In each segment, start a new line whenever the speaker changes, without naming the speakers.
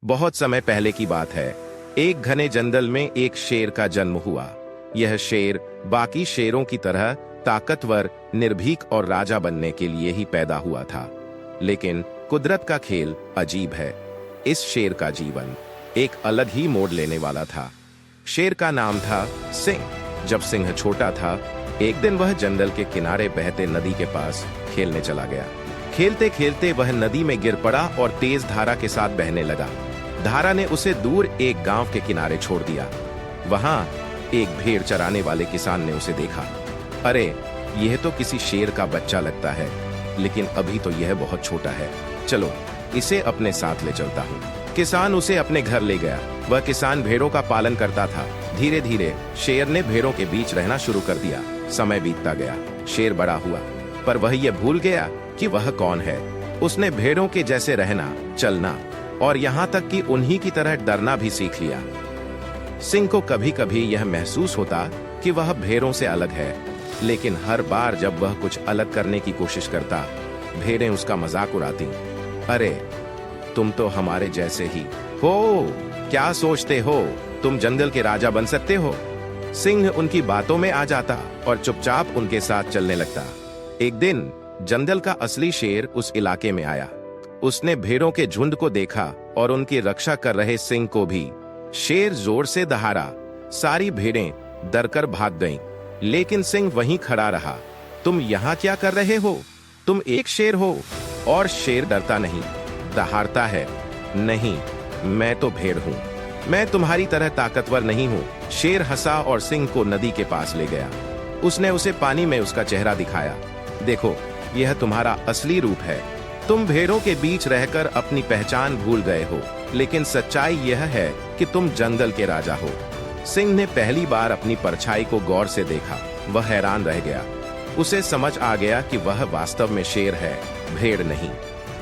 बहुत समय पहले की बात है। एक घने जंगल में एक शेर का जन्म हुआ। यह शेर बाकी शेरों की तरह ताकतवर, निर्भीक और राजा बनने के लिए ही पैदा हुआ था। लेकिन कुदरत का खेल अजीब है। इस शेर का जीवन एक अलग ही मोड़ लेने वाला था। शेर का नाम था सिंह। जब सिंह छोटा था, एक दिन वह जंगल के किनारे बहते नदी के पास खेलने चला गया। खेलते खेलते वह नदी में गिर पड़ा और तेज धारा के साथ बहने लगा। धारा ने उसे दूर एक गांव के किनारे छोड़ दिया। वहां एक भेड़ चराने वाले किसान ने उसे देखा। अरे, यह तो किसी शेर का बच्चा लगता है, लेकिन अभी तो यह बहुत छोटा है। चलो, इसे अपने साथ ले चलता हूँ। किसान उसे अपने घर ले गया। वह किसान भेड़ों का पालन करता था। धीरे धीरे शेर ने भेड़ों के बीच रहना शुरू कर दिया। समय बीतता गया। शेर बड़ा हुआ, पर वह यह भूल गया कि वह कौन है। उसने भेड़ों के जैसे रहना, चलना और यहाँ तक कि उन्हीं की तरह डरना भी सीख लिया। सिंह को कभी कभी यह महसूस होता कि वह भेड़ों से अलग है, लेकिन हर बार जब वह कुछ अलग करने की कोशिश करता, भेड़ें उसका मजाक उड़ाती। अरे, तुम तो हमारे जैसे ही हो, क्या सोचते हो तुम जंगल के राजा बन सकते हो? सिंह उनकी बातों में आ जाता और चुपचाप उनके साथ चलने लगता। एक दिन जंगल का असली शेर उस इलाके में आया। उसने भेड़ों के झुंड को देखा और उनकी रक्षा कर रहे सिंह को भी। शेर जोर से दहाड़ा। सारी भेड़ें डरकर भाग गईं, लेकिन सिंह वहीं खड़ा रहा। तुम यहाँ क्या कर रहे हो? तुम एक शेर हो। और शेर डरता नहीं, दहाड़ता है। नहीं, मैं तो भेड़ हूँ। मैं तुम्हारी तरह ताकतवर नहीं हूँ। शेर हंसा और सिंह को नदी के पास ले गया। उसने उसे पानी में उसका चेहरा दिखाया। देखो, यह तुम्हारा असली रूप है। तुम भेड़ों के बीच रहकर अपनी पहचान भूल गए हो, लेकिन सच्चाई यह है कि तुम जंगल के राजा हो। सिंह ने पहली बार अपनी परछाई को गौर से देखा। वह हैरान रह गया। उसे समझ आ गया कि वह वास्तव में शेर है, भेड़ नहीं।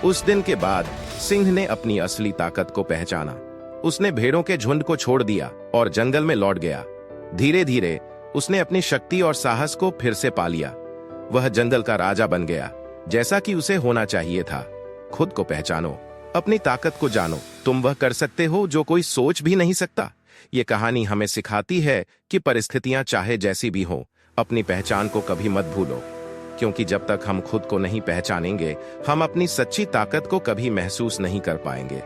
उस दिन के बाद सिंह ने अपनी असली ताकत को पहचाना। उसने भेड़ों के झुंड को छोड़ दिया और जंगल में लौट गया। धीरे धीरे उसने अपनी शक्ति और साहस को फिर से पा लिया। वह जंगल का राजा बन गया, जैसा कि उसे होना चाहिए था। खुद को पहचानो, अपनी ताकत को जानो। तुम वह कर सकते हो जो कोई सोच भी नहीं सकता। ये कहानी हमें सिखाती है कि परिस्थितियां चाहे जैसी भी हो, अपनी पहचान को कभी मत भूलो, क्योंकि जब तक हम खुद को नहीं पहचानेंगे, हम अपनी सच्ची ताकत को कभी महसूस नहीं कर पाएंगे।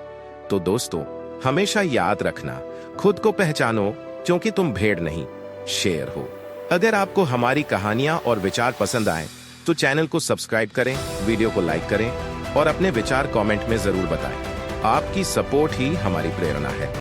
तो दोस्तों, हमेशा याद रखना, खुद को पहचानो, क्योंकि तुम भेड़ नहीं, शेर हो। अगर आपको हमारी कहानियां और विचार पसंद आए तो चैनल को सब्सक्राइब करें, वीडियो को लाइक करें और अपने विचार कमेंट में जरूर बताएं। आपकी सपोर्ट ही हमारी प्रेरणा है।